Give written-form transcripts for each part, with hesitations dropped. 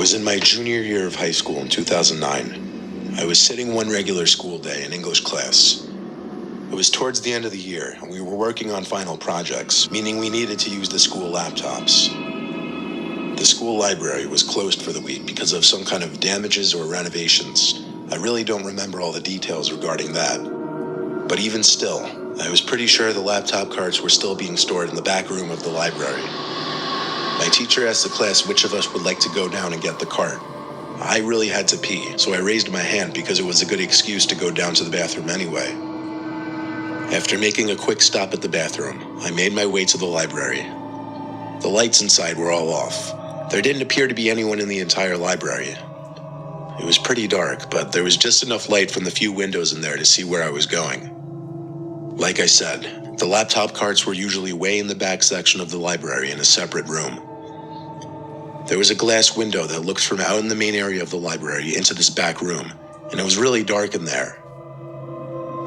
was in my junior year of high school in 2009. I was sitting one regular school day in English class. It was towards the end of the year, and we were working on final projects, meaning we needed to use the school laptops. The school library was closed for the week because of some kind of damages or renovations. I really don't remember all the details regarding that. But even still, I was pretty sure the laptop carts were still being stored in the back room of the library. My teacher asked the class which of us would like to go down and get the cart. I really had to pee, so I raised my hand because it was a good excuse to go down to the bathroom anyway. After making a quick stop at the bathroom, I made my way to the library. The lights inside were all off. There didn't appear to be anyone in the entire library. It was pretty dark, but there was just enough light from the few windows in there to see where I was going. Like I said, the laptop carts were usually way in the back section of the library in a separate room. There was a glass window that looked from out in the main area of the library into this back room, and it was really dark in there.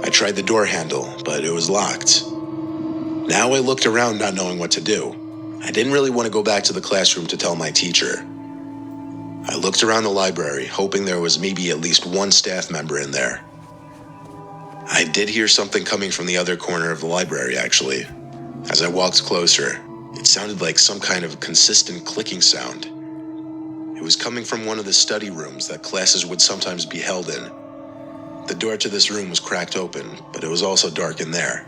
I tried the door handle, but it was locked. Now I looked around not knowing what to do. I didn't really want to go back to the classroom to tell my teacher. I looked around the library, hoping there was maybe at least one staff member in there. I did hear something coming from the other corner of the library, actually. As I walked closer, it sounded like some kind of consistent clicking sound. It was coming from one of the study rooms that classes would sometimes be held in. The door to this room was cracked open, but it was also dark in there.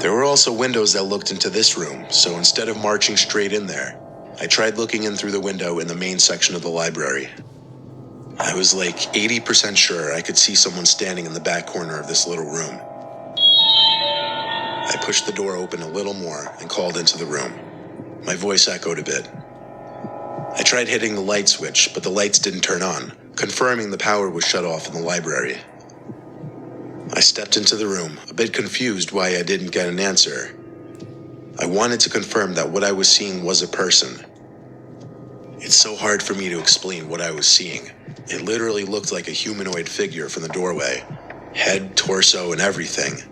There were also windows that looked into this room, so instead of marching straight in there, I tried looking in through the window in the main section of the library. I was like 80% sure I could see someone standing in the back corner of this little room. I pushed the door open a little more and called into the room. My voice echoed a bit. I tried hitting the light switch, but the lights didn't turn on, confirming the power was shut off in the library. I stepped into the room, a bit confused why I didn't get an answer. I wanted to confirm that what I was seeing was a person. It's so hard for me to explain what I was seeing. It literally looked like a humanoid figure from the doorway. Head, torso, and everything.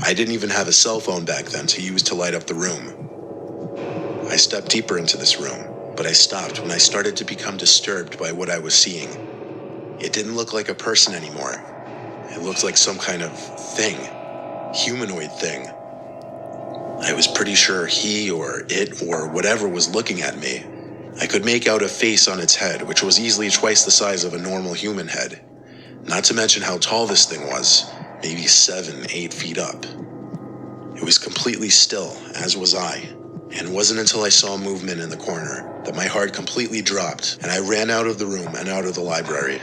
I didn't even have a cell phone back then to use to light up the room. I stepped deeper into this room, but I stopped when I started to become disturbed by what I was seeing. It didn't look like a person anymore. It looked like some kind of thing. Humanoid thing. I was pretty sure he or it or whatever was looking at me. I could make out a face on its head, which was easily twice the size of a normal human head. Not to mention how tall this thing was, maybe 7-8 feet up. It was completely still, as was I, and it wasn't until I saw movement in the corner that my heart completely dropped and I ran out of the room and out of the library.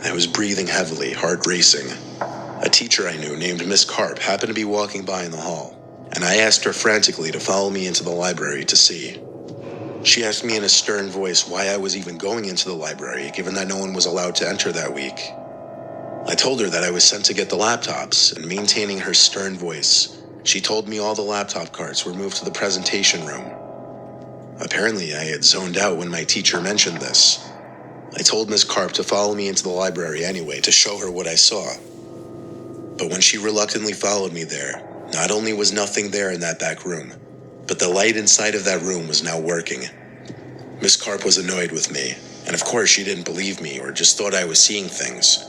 I was breathing heavily, heart racing. A teacher I knew named Miss Carp happened to be walking by in the hall, and I asked her frantically to follow me into the library to see. She asked me in a stern voice why I was even going into the library, given that no one was allowed to enter that week. I told her that I was sent to get the laptops, and maintaining her stern voice, she told me all the laptop carts were moved to the presentation room. Apparently, I had zoned out when my teacher mentioned this. I told Miss Carp to follow me into the library anyway to show her what I saw. But when she reluctantly followed me there, not only was nothing there in that back room, but the light inside of that room was now working. Miss Carp was annoyed with me, and of course she didn't believe me or just thought I was seeing things.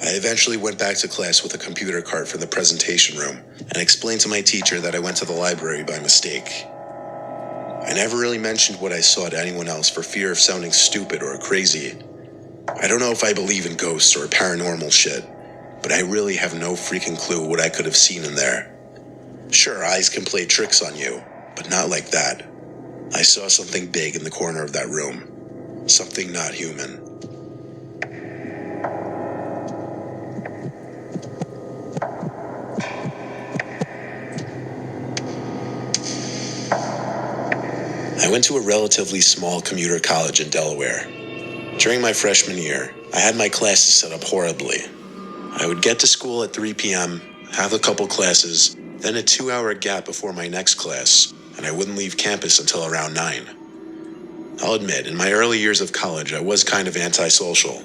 I eventually went back to class with a computer cart for the presentation room and explained to my teacher that I went to the library by mistake. I never really mentioned what I saw to anyone else for fear of sounding stupid or crazy. I don't know if I believe in ghosts or paranormal shit, but I really have no freaking clue what I could have seen in there. Sure, eyes can play tricks on you, but not like that. I saw something big in the corner of that room. Something not human. I went to a relatively small commuter college in Delaware. During my freshman year, I had my classes set up horribly. I would get to school at 3 p.m., have a couple classes, then a 2-hour gap before my next class, and I wouldn't leave campus until around 9. I'll admit, in my early years of college, I was kind of antisocial.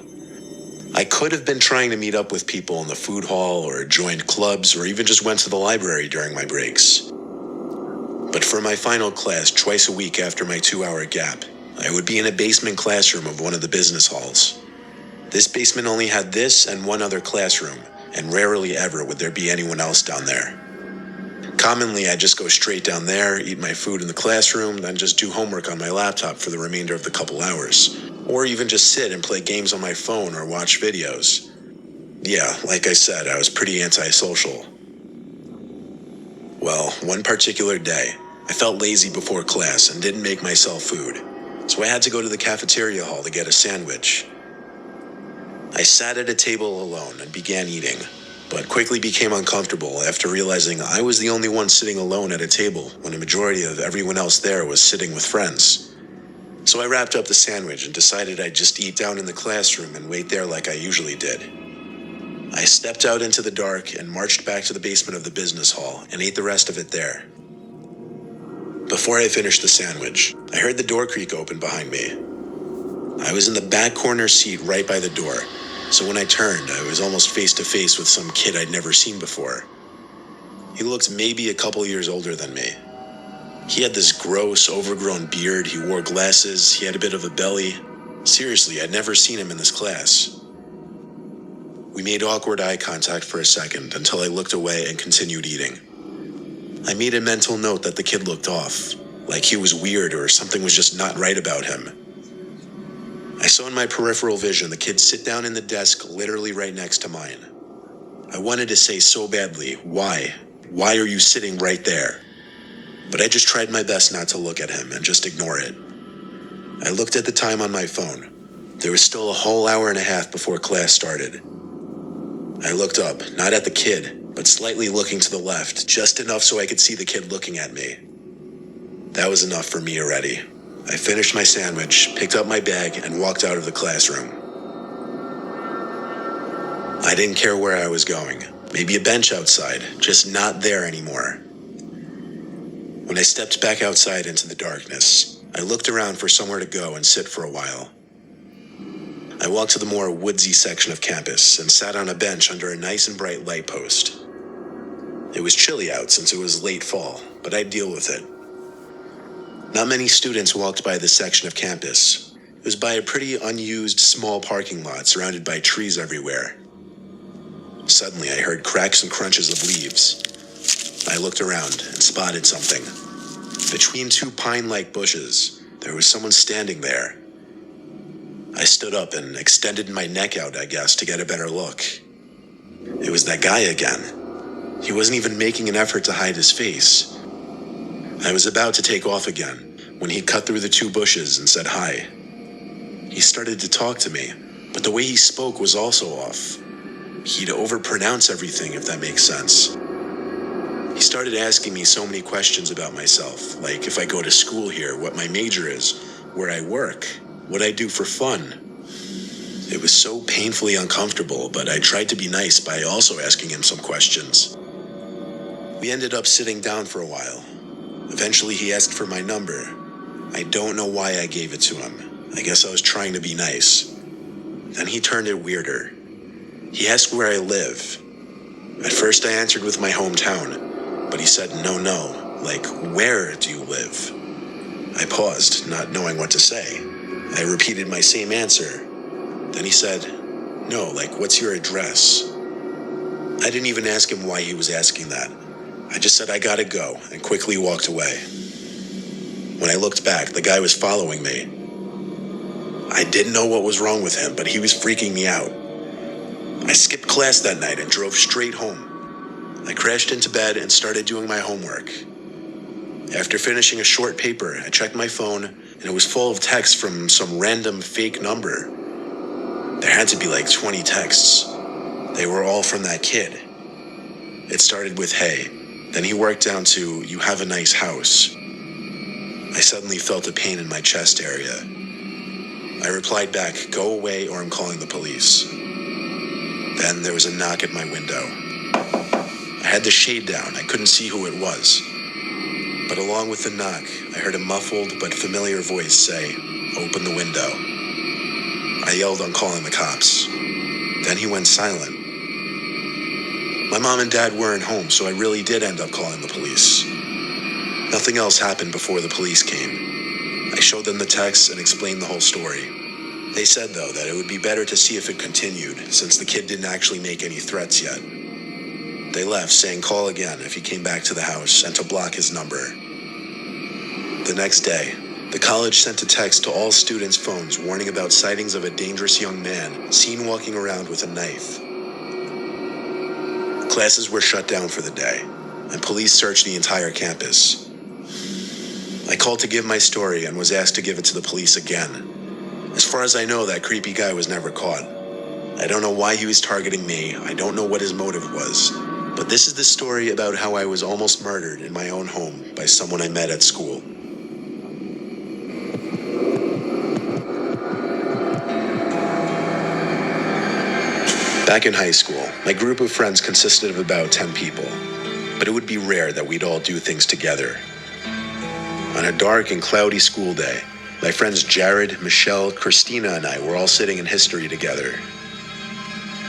I could have been trying to meet up with people in the food hall or joined clubs or even just went to the library during my breaks. But for my final class, twice a week after my 2-hour gap, I would be in a basement classroom of one of the business halls. This basement only had this and one other classroom, and rarely ever would there be anyone else down there. Commonly, I'd just go straight down there, eat my food in the classroom, then just do homework on my laptop for the remainder of the couple hours. Or even just sit and play games on my phone or watch videos. Yeah, like I said, I was pretty antisocial. Well, one particular day, I felt lazy before class and didn't make myself food, so I had to go to the cafeteria hall to get a sandwich. I sat at a table alone and began eating, but quickly became uncomfortable after realizing I was the only one sitting alone at a table when a majority of everyone else there was sitting with friends. So I wrapped up the sandwich and decided I'd just eat down in the classroom and wait there like I usually did. I stepped out into the dark and marched back to the basement of the business hall and ate the rest of it there. Before I finished the sandwich, I heard the door creak open behind me. I was in the back corner seat right by the door, so when I turned, I was almost face to face with some kid I'd never seen before. He looked maybe a couple years older than me. He had this gross, overgrown beard, he wore glasses, he had a bit of a belly. Seriously, I'd never seen him in this class. We made awkward eye contact for a second until I looked away and continued eating. I made a mental note that the kid looked off, like he was weird or something was just not right about him. I saw in my peripheral vision the kid sit down in the desk literally right next to mine. I wanted to say so badly, why? Why are you sitting right there? But I just tried my best not to look at him and just ignore it. I looked at the time on my phone. There was still a whole hour and a half before class started. I looked up, not at the kid, but slightly looking to the left, just enough so I could see the kid looking at me. That was enough for me already. I finished my sandwich, picked up my bag, and walked out of the classroom. I didn't care where I was going. Maybe a bench outside, just not there anymore. When I stepped back outside into the darkness, I looked around for somewhere to go and sit for a while. I walked to the more woodsy section of campus and sat on a bench under a nice and bright light post. It was chilly out since it was late fall, but I'd deal with it. Not many students walked by this section of campus. It was by a pretty unused small parking lot surrounded by trees everywhere. Suddenly, I heard cracks and crunches of leaves. I looked around and spotted something. Between two pine-like bushes, there was someone standing there. I stood up and extended my neck out, I guess, to get a better look. It was that guy again. He wasn't even making an effort to hide his face. I was about to take off again when he cut through the two bushes and said hi. He started to talk to me, but the way he spoke was also off. He'd overpronounce everything, if that makes sense. He started asking me so many questions about myself, like if I go to school here, what my major is, where I work, what I do for fun. It was so painfully uncomfortable, but I tried to be nice by also asking him some questions. We ended up sitting down for a while. Eventually, he asked for my number. I don't know why I gave it to him. I guess I was trying to be nice. Then he turned it weirder. He asked where I live. At first, I answered with my hometown, but he said, no, like, where do you live? I paused, not knowing what to say. I repeated my same answer. Then he said, no, like, what's your address? I didn't even ask him why he was asking that. I just said I gotta go and quickly walked away. When I looked back, the guy was following me. I didn't know what was wrong with him, but he was freaking me out. I skipped class that night and drove straight home. I crashed into bed and started doing my homework. After finishing a short paper, I checked my phone and it was full of texts from some random fake number. There had to be like 20 texts. They were all from that kid. It started with, hey. Then he worked down to, you have a nice house. I suddenly felt a pain in my chest area. I replied back, go away or I'm calling the police. Then there was a knock at my window. I had the shade down. I couldn't see who it was. But along with the knock, I heard a muffled but familiar voice say, open the window. I yelled on calling the cops. Then he went silent. My mom and dad weren't home, so I really did end up calling the police. Nothing else happened before the police came. I showed them the text and explained the whole story. They said, though, that it would be better to see if it continued, since the kid didn't actually make any threats yet. They left, saying call again if he came back to the house and to block his number. The next day, the college sent a text to all students' phones warning about sightings of a dangerous young man seen walking around with a knife. Classes were shut down for the day, and police searched the entire campus. I called to give my story and was asked to give it to the police again. As far as I know, that creepy guy was never caught. I don't know why he was targeting me, I don't know what his motive was, but this is the story about how I was almost murdered in my own home by someone I met at school. Back in high school, my group of friends consisted of about 10 people, but it would be rare that we'd all do things together. On a dark and cloudy school day, my friends Jared, Michelle, Christina, and I were all sitting in history together.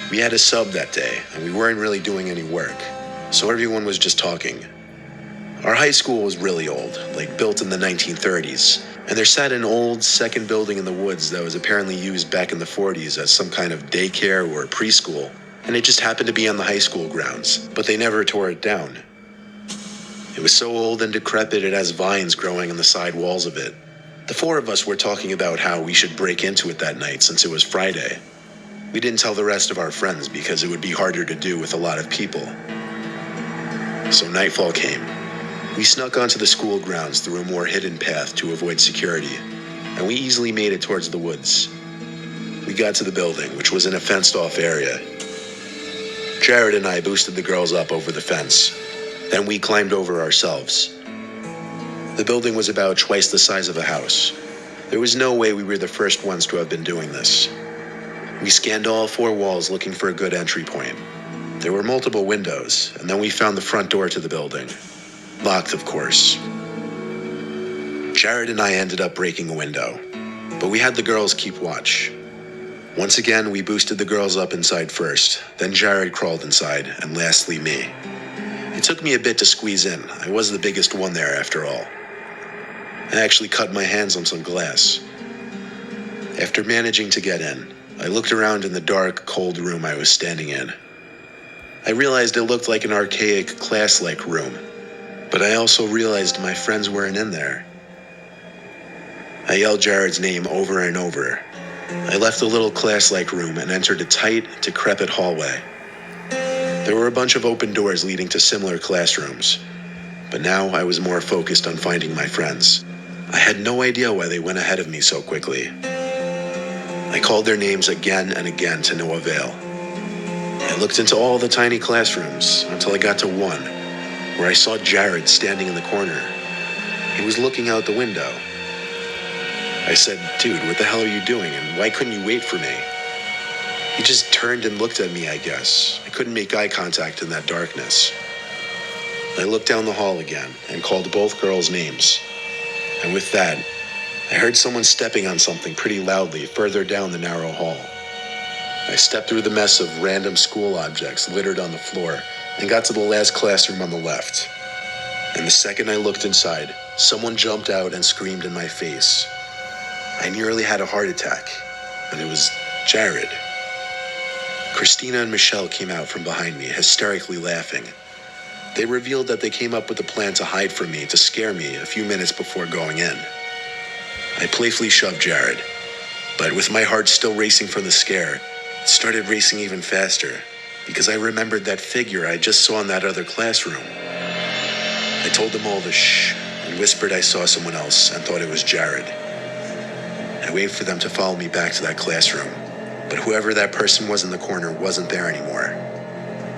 We had a sub that day, and we weren't really doing any work, so everyone was just talking. Our high school was really old, like built in the 1930s, and there sat an old second building in the woods that was apparently used back in the 40s as some kind of daycare or preschool, and it just happened to be on the high school grounds, but they never tore it down. It was so old and decrepit it has vines growing on the side walls of it. The four of us were talking about how we should break into it that night since it was Friday. We didn't tell the rest of our friends because it would be harder to do with a lot of people. So nightfall came. We snuck onto the school grounds through a more hidden path to avoid security, and we easily made it towards the woods. We got to the building, which was in a fenced-off area. Jared and I boosted the girls up over the fence. Then we climbed over ourselves. The building was about twice the size of a house. There was no way we were the first ones to have been doing this. We scanned all four walls looking for a good entry point. There were multiple windows, and then we found the front door to the building. Locked, of course. Jared and I ended up breaking a window, but we had the girls keep watch. Once again, we boosted the girls up inside first, then Jared crawled inside, and lastly me. It took me a bit to squeeze in. I was the biggest one there after all. I actually cut my hands on some glass. After managing to get in, I looked around in the dark, cold room I was standing in. I realized it looked like an archaic, class-like room, but I also realized my friends weren't in there. I yelled Jared's name over and over. I left the little class-like room and entered a tight, decrepit hallway. There were a bunch of open doors leading to similar classrooms, but now I was more focused on finding my friends. I had no idea why they went ahead of me so quickly. I called their names again and again to no avail. I looked into all the tiny classrooms until I got to one, where I saw Jared standing in the corner. He was looking out the window. I said, "Dude, what the hell are you doing, and why couldn't you wait for me?" He just turned and looked at me, I guess. I couldn't make eye contact in that darkness. I looked down the hall again and called both girls' names. And with that, I heard someone stepping on something pretty loudly further down the narrow hall. I stepped through the mess of random school objects littered on the floor and got to the last classroom on the left. And the second I looked inside, someone jumped out and screamed in my face. I nearly had a heart attack, but it was Jared. Christina and Michelle came out from behind me, hysterically laughing. They revealed that they came up with a plan to hide from me to scare me a few minutes before going in. I playfully shoved Jared, but with my heart still racing from the scare, it started racing even faster because I remembered that figure I just saw in that other classroom. I told them all to shh and whispered I saw someone else and thought it was Jared. I waved for them to follow me back to that classroom, but whoever that person was in the corner wasn't there anymore.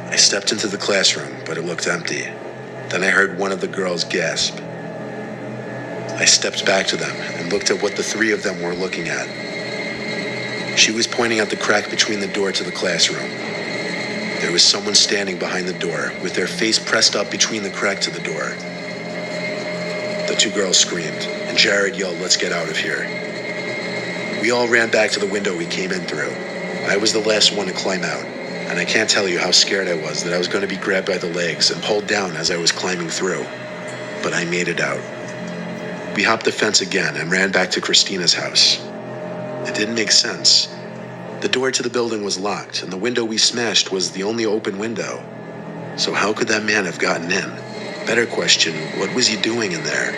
I stepped into the classroom, but it looked empty. Then I heard one of the girls gasp. I stepped back to them and looked at what the three of them were looking at. She was pointing at the crack between the door to the classroom. There was someone standing behind the door with their face pressed up between the crack to the door. The two girls screamed, and Jared yelled, "Let's get out of here." We all ran back to the window we came in through. I was the last one to climb out, and I can't tell you how scared I was that I was going to be grabbed by the legs and pulled down as I was climbing through. but I made it out. We hopped the fence again and ran back to Christina's house. It didn't make sense. The door to the building was locked, and the window we smashed was the only open window. So how could that man have gotten in? Better question, what was he doing in there?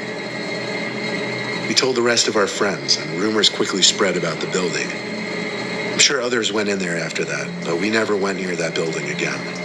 We told the rest of our friends, and rumors quickly spread about the building. I'm sure others went in there after that, but we never went near that building again.